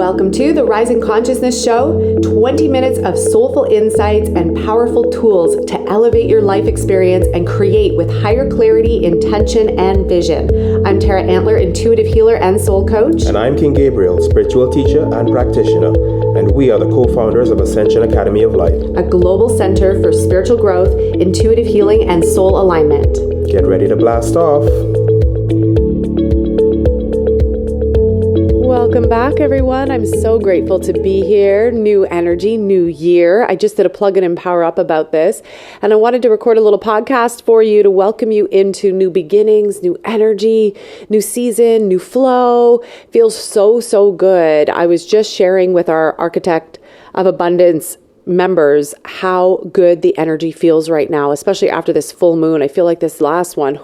Welcome to the Rising Consciousness Show, 20 minutes of soulful insights and powerful tools to elevate your life experience and create with higher clarity, intention, and vision. I'm Tara Antler, intuitive healer and soul coach. And I'm King Gabriel, spiritual teacher and practitioner. And we are the co-founders of Ascension Academy of Life, a global center for spiritual growth, intuitive healing, and soul alignment. Get ready to blast off. Welcome back, everyone. I'm so grateful to be here. New energy, new year. I just did a plug in and power up about this, and I wanted to record a little podcast for you to welcome you into new beginnings, new energy, new season, new flow. Feels so good. I was just sharing with our Architect of Abundance members how good the energy feels right now, especially after this full moon. I feel like this last one,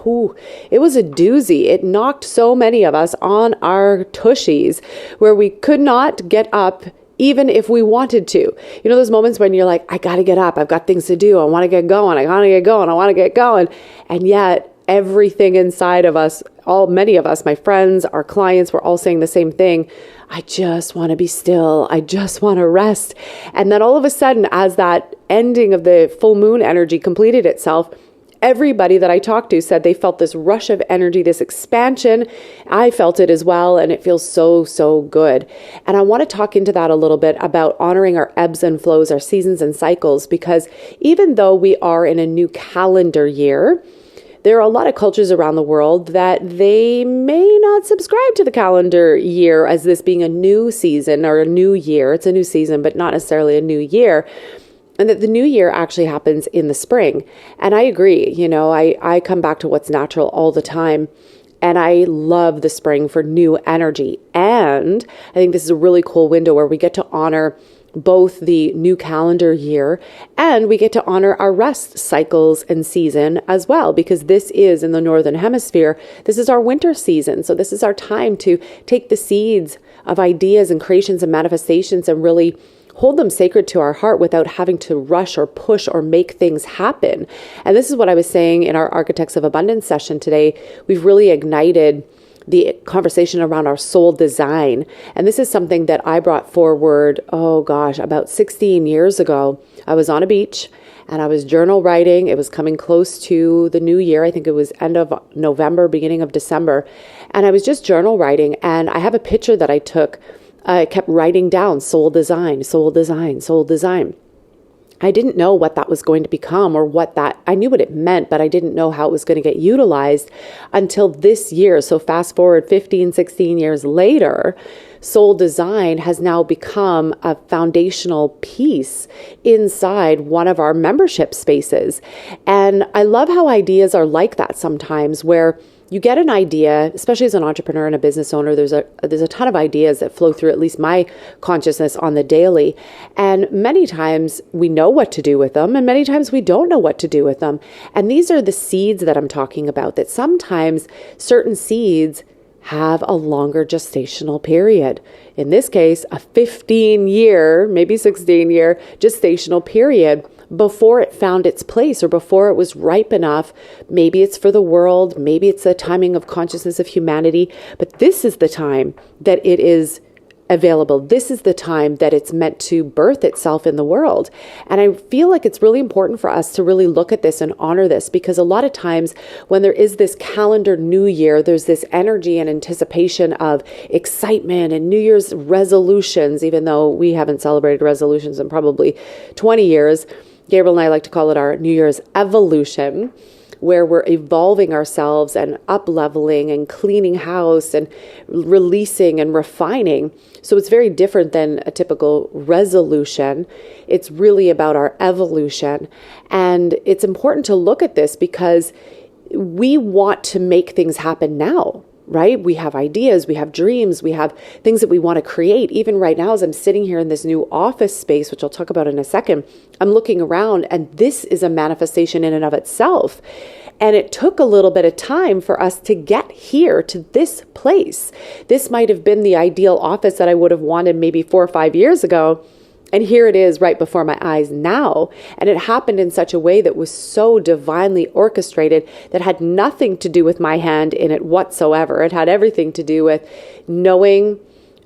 it was a doozy. It knocked so many of us on our tushies where we could not get up even if we wanted to. You know those moments when you're like, I got to get up. I've got things to do. I want to get going. I want to get going. I want to get going. And yet everything inside of us, many of us, my friends, our clients, were all saying the same thing. I just want to be still. I just want to rest. And then all of a sudden, as that ending of the full moon energy completed itself, everybody that I talked to said they felt this rush of energy, this expansion. I felt it as well, and it feels so good. And I want to talk into that a little bit about honoring our ebbs and flows, our seasons and cycles, because even though we are in a new calendar year, there are a lot of cultures around the world that they may not subscribe to the calendar year as this being a new season or a new year. It's a new season, but not necessarily a new year. And that the new year actually happens in the spring. And I agree, I come back to what's natural all the time. And I love the spring for new energy. And I think this is a really cool window where we get to honor both the new calendar year and we get to honor our rest cycles and season as well, because this is in the Northern Hemisphere, this is our winter season. So this is our time to take the seeds of ideas and creations and manifestations and really hold them sacred to our heart without having to rush or push or make things happen. And this is what I was saying in our Architects of Abundance session today. We've really ignited the conversation around our soul design. And this is something that I brought forward, about 16 years ago. I was on a beach and I was journal writing. It was coming close to the new year. I think it was end of November, beginning of December. And I was just journal writing. And I have a picture that I took. I kept writing down soul design, soul design, soul design. I didn't know what that was going to become or I knew what it meant, but I didn't know how it was going to get utilized until this year. So fast forward 15, 16 years later, soul design has now become a foundational piece inside one of our membership spaces. And I love how ideas are like that sometimes, where you get an idea, especially as an entrepreneur and a business owner, there's a ton of ideas that flow through at least my consciousness on the daily. And many times we know what to do with them, and many times we don't know what to do with them. And these are the seeds that I'm talking about, that sometimes certain seeds have a longer gestational period. In this case, a 15-year, maybe 16-year gestational period before it found its place or before it was ripe enough. Maybe it's for the world, maybe it's the timing of consciousness of humanity, but this is the time that it is available. This is the time that it's meant to birth itself in the world. And I feel like it's really important for us to really look at this and honor this, because a lot of times when there is this calendar new year, there's this energy and anticipation of excitement and New Year's resolutions, even though we haven't celebrated resolutions in probably 20 years. Gabriel and I like to call it our New Year's evolution, where we're evolving ourselves and up-leveling and cleaning house and releasing and refining. So it's very different than a typical resolution. It's really about our evolution. And it's important to look at this because we want to make things happen now, right? We have ideas, we have dreams, we have things that we want to create. Even right now, as I'm sitting here in this new office space, which I'll talk about in a second, I'm looking around and this is a manifestation in and of itself. And it took a little bit of time for us to get here to this place. This might have been the ideal office that I would have wanted maybe 4 or 5 years ago. And here it is right before my eyes now. And it happened in such a way that was so divinely orchestrated that had nothing to do with my hand in it whatsoever. It had everything to do with knowing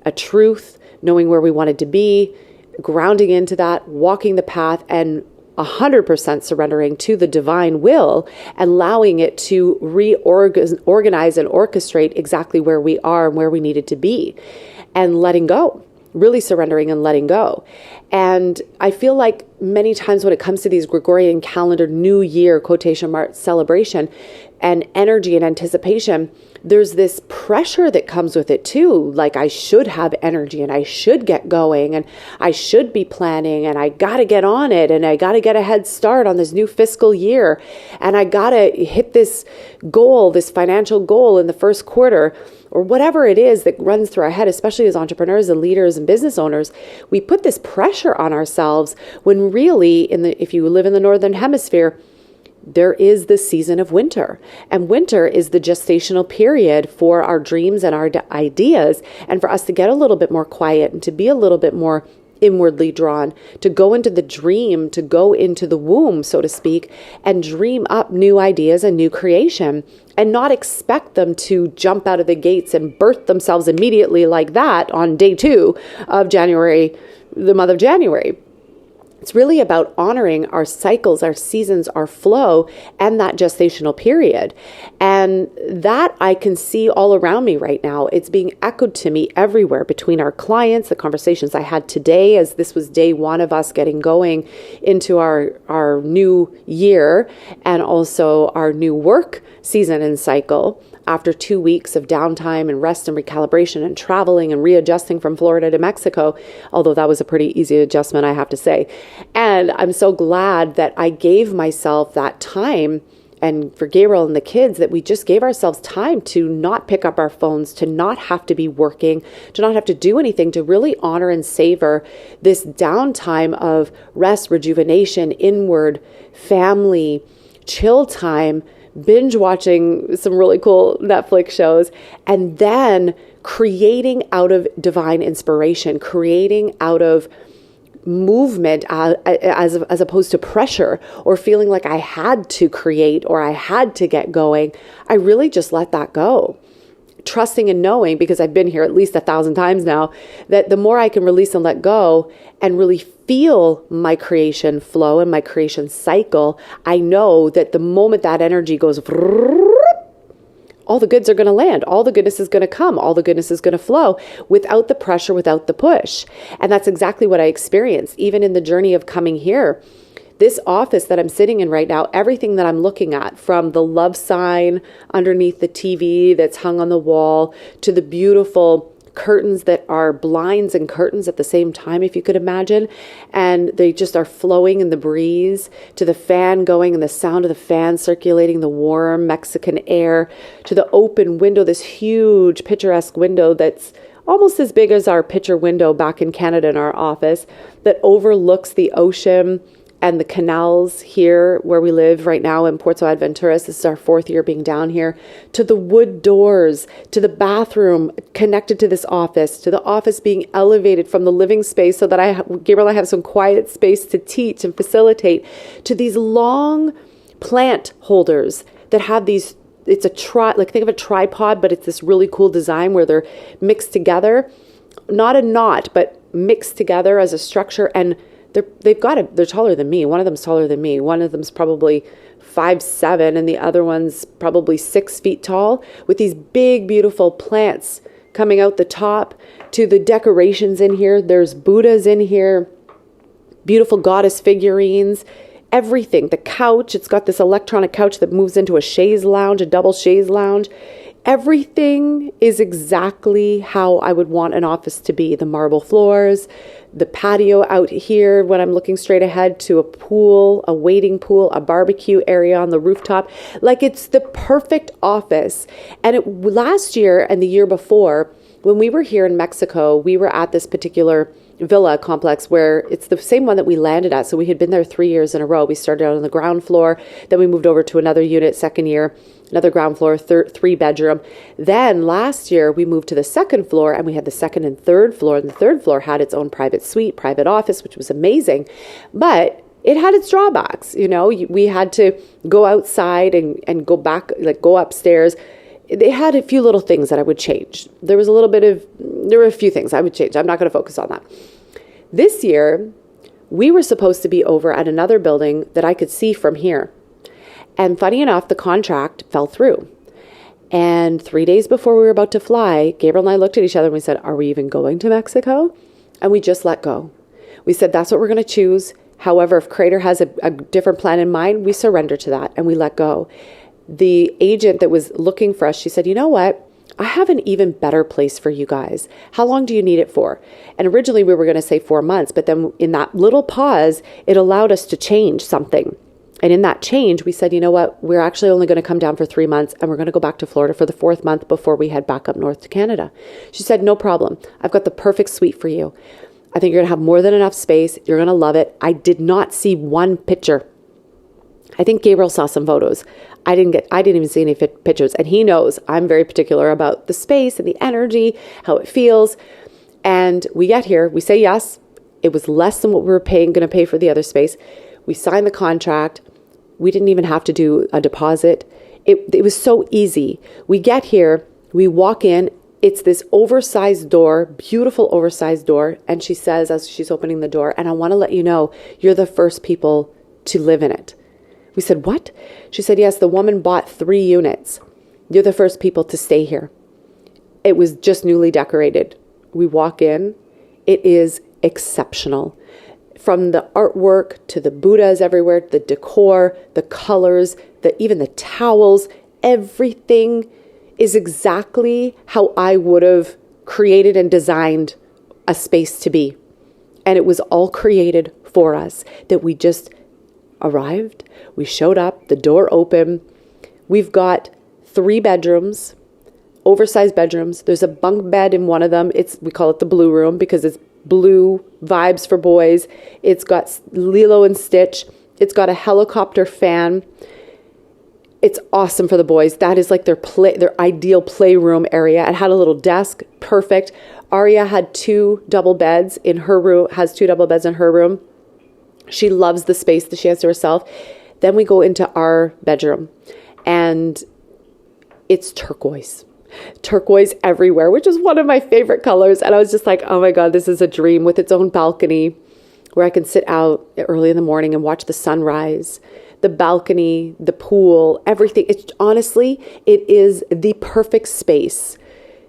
a truth, knowing where we wanted to be, grounding into that, walking the path, and 100% surrendering to the divine will, allowing it to reorganize and orchestrate exactly where we are and where we needed to be, and letting go, really surrendering and letting go. And I feel like many times when it comes to these Gregorian calendar New Year quotation mark celebration and energy and anticipation, there's this pressure that comes with it too. Like, I should have energy and I should get going and I should be planning and I got to get on it and I got to get a head start on this new fiscal year and I got to hit this goal, this financial goal in the first quarter, or whatever it is that runs through our head, especially as entrepreneurs and leaders and business owners. We put this pressure on ourselves when really, if you live in the Northern Hemisphere, there is the season of winter, and winter is the gestational period for our dreams and our ideas, and for us to get a little bit more quiet and to be a little bit more inwardly drawn, to go into the dream, to go into the womb, so to speak, and dream up new ideas and new creation, and not expect them to jump out of the gates and birth themselves immediately like that on day 2 of January, the month of January. It's really about honoring our cycles, our seasons, our flow, and that gestational period. And that I can see all around me right now. It's being echoed to me everywhere between our clients, the conversations I had today, as this was day 1 of us getting going into our new year, and also our new work season and cycle. After 2 weeks of downtime and rest and recalibration and traveling and readjusting from Florida to Mexico, although that was a pretty easy adjustment, I have to say. And I'm so glad that I gave myself that time, and for Gabriel and the kids, that we just gave ourselves time to not pick up our phones, to not have to be working, to not have to do anything, to really honor and savor this downtime of rest, rejuvenation, inward, family, chill time, binge watching some really cool Netflix shows, and then creating out of divine inspiration, creating out of movement as opposed to pressure or feeling like I had to create or I had to get going. I really just let that go. Trusting and knowing, because I've been here at least 1,000 times now, that the more I can release and let go and really feel my creation flow and my creation cycle, I know that the moment that energy goes, all the goods are going to land, all the goodness is going to come, all the goodness is going to flow without the pressure, without the push. And that's exactly what I experienced, even in the journey of coming here. This office that I'm sitting in right now, everything that I'm looking at, from the love sign underneath the TV that's hung on the wall to the beautiful curtains that are blinds and curtains at the same time, if you could imagine, and they just are flowing in the breeze, to the fan going and the sound of the fan circulating the warm Mexican air, to the open window, this huge picturesque window that's almost as big as our picture window back in Canada in our office, that overlooks the ocean and the canals here where we live right now in Puerto Aventuras. This is our 4th year being down here. To the wood doors, to the bathroom connected to this office, to the office being elevated from the living space so that Gabriel and I have some quiet space to teach and facilitate, to these long plant holders that have these, it's think of a tripod, but it's this really cool design where they're mixed together, not a knot, but mixed together as a structure. And they're taller than me. One of them's taller than me. One of them's probably 5'7", and the other one's probably 6 feet tall, with these big, beautiful plants coming out the top. To the decorations in here, there's Buddhas in here, beautiful goddess figurines, everything. The couch, it's got this electronic couch that moves into a chaise lounge, a double chaise lounge. Everything is exactly how I would want an office to be. The marble floors, the patio out here when I'm looking straight ahead to a pool, a wading pool, a barbecue area on the rooftop. Like, it's the perfect office. And last year and the year before, when we were here in Mexico, we were at this particular villa complex where it's the same one that we landed at. So we had been there 3 years in a row. We started out on the ground floor, then we moved over to another unit, second year, another ground floor, 3-bedroom. Then last year we moved to the second floor, and we had the second and third floor, and the third floor had its own private suite, private office, which was amazing. But it had its drawbacks. You know, we had to go outside and go back, like go upstairs. They had a few little things that I would change. There was a little bit of there were a few things I would change. I'm not going to focus on that. This year, we were supposed to be over at another building that I could see from here. And funny enough, the contract fell through. And 3 days before we were about to fly, Gabriel and I looked at each other and we said, are we even going to Mexico? And we just let go. We said, that's what we're going to choose. However, if Creator has a different plan in mind, we surrender to that and we let go. The agent that was looking for us, she said, you know what? I have an even better place for you guys. How long do you need it for? And originally we were going to say 4 months, but then in that little pause, it allowed us to change something. And in that change, we said, you know what? We're actually only going to come down for 3 months and we're going to go back to Florida for the 4th month before we head back up north to Canada. She said, no problem. I've got the perfect suite for you. I think you're going to have more than enough space. You're going to love it. I did not see one picture. I think Gabriel saw some photos. I didn't even see any pictures. And he knows I'm very particular about the space and the energy, how it feels. And we get here, we say yes. It was less than what we were going to pay for the other space. We signed the contract. We didn't even have to do a deposit. It was so easy. We get here, we walk in. It's this oversized door, beautiful oversized door. And she says, as she's opening the door, and I want to let you know, you're the first people to live in it. We said, what? She said, yes, the woman bought 3 units. You're the first people to stay here. It was just newly decorated. We walk in. It is exceptional. From the artwork to the Buddhas everywhere, the decor, the colors, even the towels, everything is exactly how I would have created and designed a space to be. And it was all created for us, that we just arrived, we showed up, the door open. We've got 3 bedrooms, oversized bedrooms. There's a bunk bed in one of them. We call it the blue room because it's blue vibes for boys. It's got Lilo and Stitch. It's got a helicopter fan. It's awesome for the boys. That is like their ideal playroom area. It had a little desk, perfect. Aria had 2 double beds in her room, has 2 double beds in her room. She loves the space that she has to herself. Then we go into our bedroom and it's turquoise everywhere, which is one of my favorite colors. And I was just like, oh my God, this is a dream, with its own balcony where I can sit out early in the morning and watch the sunrise, the balcony, the pool, everything. Honestly, it is the perfect space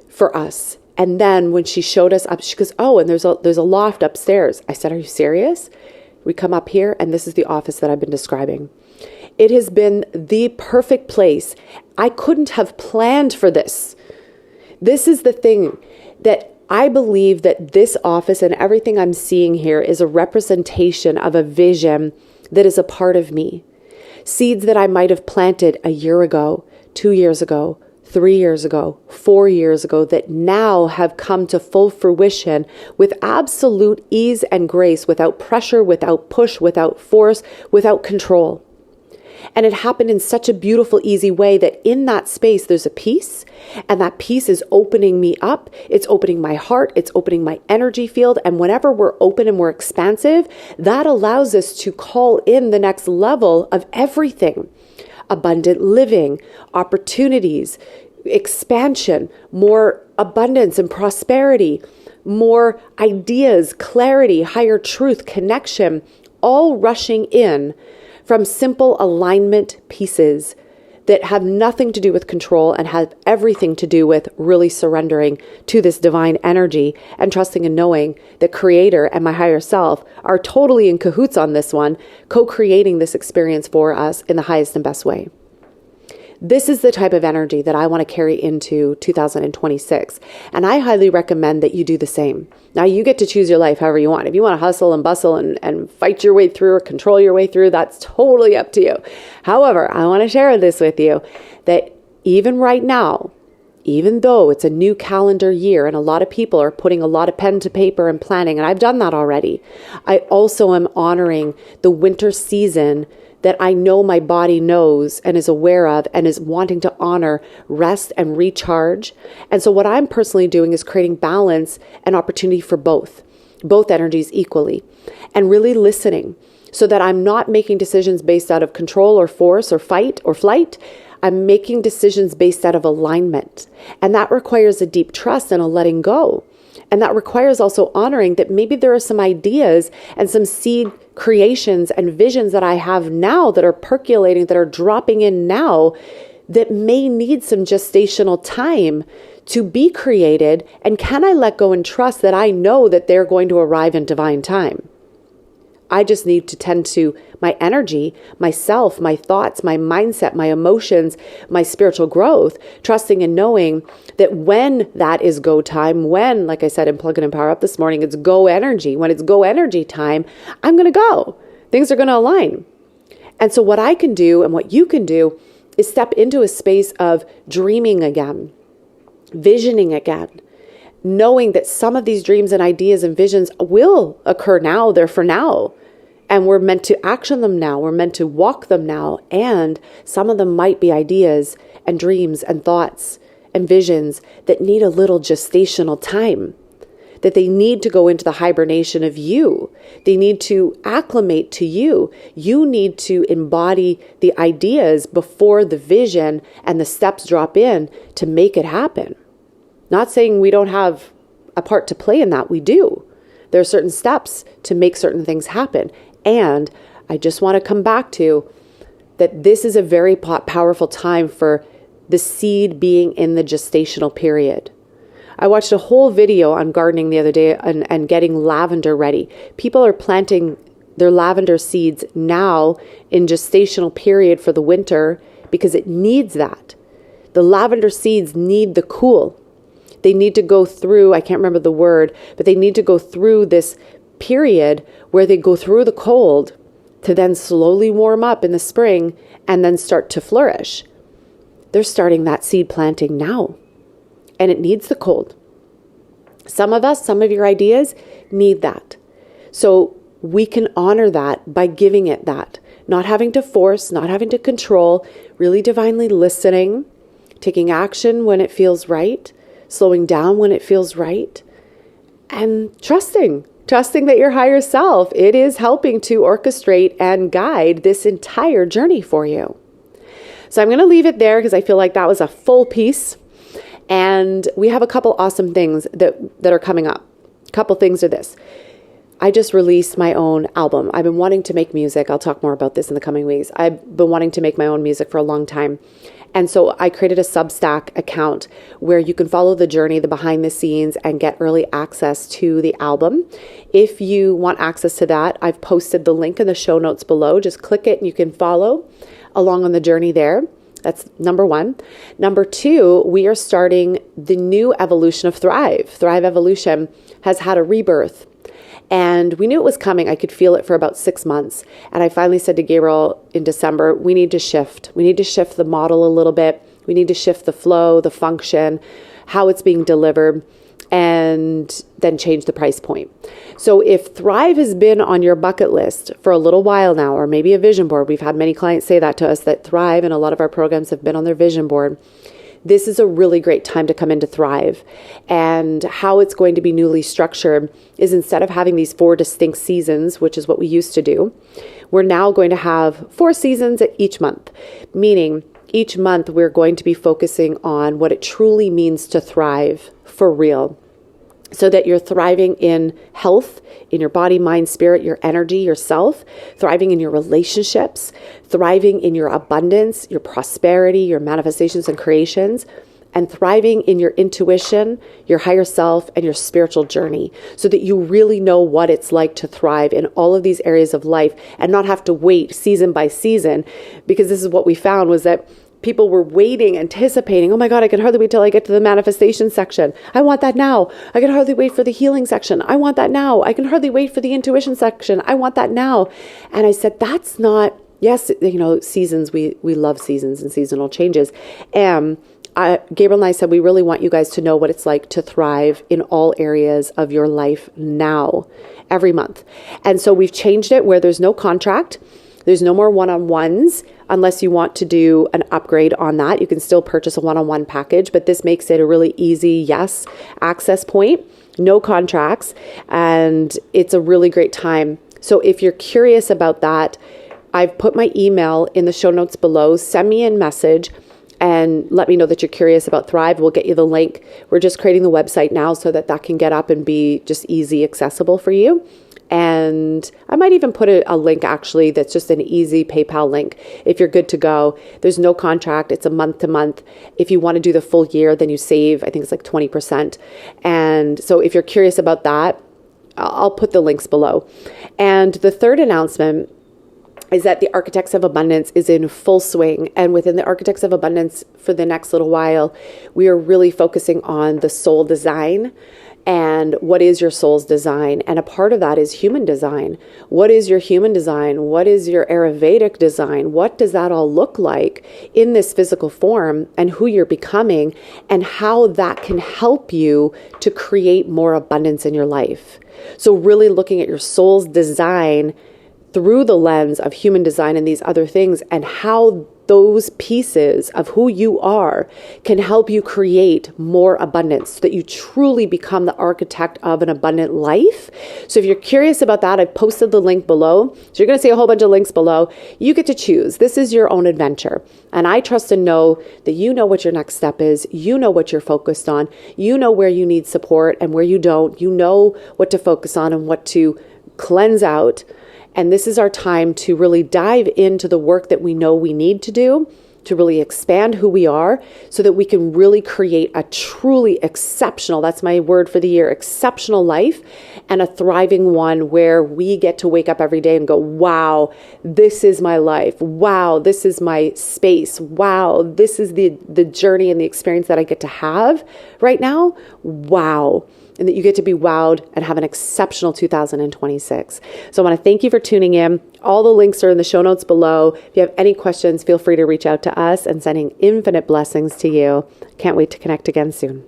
for us. And then when she showed us up, she goes, oh, and there's a loft upstairs. I said, are you serious? We come up here and this is the office that I've been describing. It has been the perfect place. I couldn't have planned for this. This is the thing, that I believe that this office and everything I'm seeing here is a representation of a vision that is a part of me. Seeds that I might have planted a year ago, 2 years ago, 3 years ago, 4 years ago, that now have come to full fruition with absolute ease and grace, without pressure, without push, without force, without control. And it happened in such a beautiful, easy way that in that space, there's a peace, and that peace is opening me up. It's opening my heart. It's opening my energy field. And whenever we're open and we're expansive, that allows us to call in the next level of everything. Abundant living, opportunities, expansion, more abundance and prosperity, more ideas, clarity, higher truth, connection, all rushing in from simple alignment pieces that have nothing to do with control and have everything to do with really surrendering to this divine energy and trusting and knowing that Creator and my higher self are totally in cahoots on this one, co-creating this experience for us in the highest and best way. This is the type of energy that I want to carry into 2026. And I highly recommend that you do the same. Now, you get to choose your life however you want. If you want to hustle and bustle and fight your way through or control your way through, that's totally up to you. However, I want to share this with you, that even right now, even though it's a new calendar year and a lot of people are putting a lot of pen to paper and planning, and I've done that already, I also am honoring the winter season that I know my body knows and is aware of and is wanting to honor rest and recharge. And so what I'm personally doing is creating balance and opportunity for both energies equally, and really listening so that I'm not making decisions based out of control or force or fight or flight. I'm making decisions based out of alignment. And that requires a deep trust and a letting go. And that requires also honoring that maybe there are some ideas and some seed creations and visions that I have now that are percolating, that are dropping in now, that may need some gestational time to be created. And can I let go and trust that I know that they're going to arrive in divine time? I just need to tend to my energy, myself, my thoughts, my mindset, my emotions, my spiritual growth, trusting and knowing that when that is go time, when, like I said in Plug In and Power Up this morning, it's go energy. When it's go energy time, I'm going to go. Things are going to align. And so what I can do and what you can do is step into a space of dreaming again, visioning again, knowing that some of these dreams and ideas and visions will occur now, they're for now. And we're meant to action them now. We're meant to walk them now. And some of them might be ideas and dreams and thoughts and visions that need a little gestational time, that they need to go into the hibernation of you. They need to acclimate to you. You need to embody the ideas before the vision and the steps drop in to make it happen. Not saying we don't have a part to play in that. We do. There are certain steps to make certain things happen. And I just want to come back to that this is a very powerful time for the seed being in the gestational period. I watched a whole video on gardening the other day and getting lavender ready. People are planting their lavender seeds now in gestational period for the winter because it needs that. The lavender seeds need the cool. They need to go through, I can't remember the word, but they need to go through this period where they go through the cold to then slowly warm up in the spring and then start to flourish. They're starting that seed planting now, and it needs the cold. Some of your ideas need that. So we can honor that by giving it that, not having to force, not having to control, really divinely listening, taking action when it feels right, slowing down when it feels right, and trusting that your higher self, it is helping to orchestrate and guide this entire journey for you. So I'm going to leave it there because I feel like that was a full piece. And we have a couple awesome things that are coming up. A couple things are this. I just released my own album. I've been wanting to make music. I'll talk more about this in the coming weeks. I've been wanting to make my own music for a long time. And so I created a Substack account where you can follow the journey, the behind the scenes, and get early access to the album. If you want access to that, I've posted the link in the show notes below. Just click it and you can follow along on the journey there. That's number one. Number two, we are starting the new evolution of Thrive. Thrive Evolution has had a rebirth. And we knew it was coming. I could feel it for about 6 months. And I finally said to Gabriel in December, we need to shift. We need to shift the model a little bit. We need to shift the flow, the function, how it's being delivered, and then change the price point. So if Thrive has been on your bucket list for a little while now, or maybe a vision board, we've had many clients say that to us, that Thrive and a lot of our programs have been on their vision board. This is a really great time to come into Thrive. And how it's going to be newly structured is instead of having these 4 distinct seasons, which is what we used to do, we're now going to have 4 seasons each month, meaning each month we're going to be focusing on what it truly means to thrive for real, so that you're thriving in health, in your body, mind, spirit, your energy, yourself, thriving in your relationships, thriving in your abundance, your prosperity, your manifestations and creations, and thriving in your intuition, your higher self, and your spiritual journey, so that you really know what it's like to thrive in all of these areas of life and not have to wait season by season. Because this is what we found, was that people were waiting, anticipating, oh my God, I can hardly wait till I get to the manifestation section. I want that now. I can hardly wait for the healing section. I want that now. I can hardly wait for the intuition section. I want that now. And I said, that's not, yes, seasons, we love seasons and seasonal changes. Gabriel and I said, we really want you guys to know what it's like to thrive in all areas of your life now, every month. And so we've changed it where there's no contract. There's no more one-on-ones unless you want to do an upgrade on that. You can still purchase a one-on-one package, but this makes it a really easy, access point, no contracts, and it's a really great time. So if you're curious about that, I've put my email in the show notes below. Send me a message and let me know that you're curious about Thrive. We'll get you the link. We're just creating the website now so that can get up and be just easy accessible for you. And I might even put a link actually that's just an easy PayPal link if you're good to go. There's no contract. It's a month to month. If you want to do the full year, then you save, I think it's like 20%. And so if you're curious about that, I'll put the links below. And the third announcement is that the Architects of Abundance is in full swing. And within the Architects of Abundance for the next little while, we are really focusing on the soul design. And what is your soul's design? And a part of that is human design. What is your human design? What is your Ayurvedic design? What does that all look like in this physical form, and who you're becoming, and how that can help you to create more abundance in your life? So really looking at your soul's design through the lens of human design and these other things, and how those pieces of who you are can help you create more abundance so that you truly become the architect of an abundant life. So if you're curious about that, I've posted the link below. So you're going to see a whole bunch of links below. You get to choose. This is your own adventure. And I trust and know that you know what your next step is. You know what you're focused on. You know where you need support and where you don't. You know what to focus on and what to cleanse out. And this is our time to really dive into the work that we know we need to do to really expand who we are so that we can really create a truly exceptional, that's my word for the year, exceptional life, and a thriving one where we get to wake up every day and go, wow, this is my life. Wow, this is my space. Wow, this is the journey and the experience that I get to have right now. Wow. And that you get to be wowed and have an exceptional 2026. So I want to thank you for tuning in. All the links are in the show notes below. If you have any questions, feel free to reach out to us, and sending infinite blessings to you. Can't wait to connect again soon.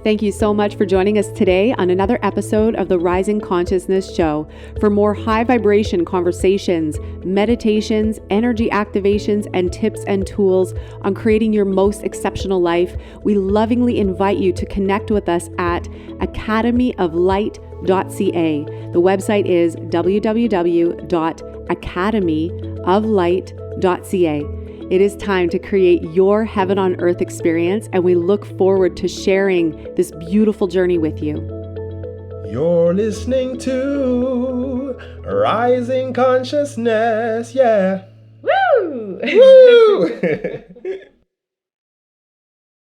Thank you so much for joining us today on another episode of the Rising Consciousness Show. For more high vibration conversations, meditations, energy activations, and tips and tools on creating your most exceptional life, we lovingly invite you to connect with us at academyoflight.ca. The website is www.academyoflight.ca. It is time to create your heaven on earth experience, and we look forward to sharing this beautiful journey with you. You're listening to Rising Consciousness, yeah. Woo! Woo!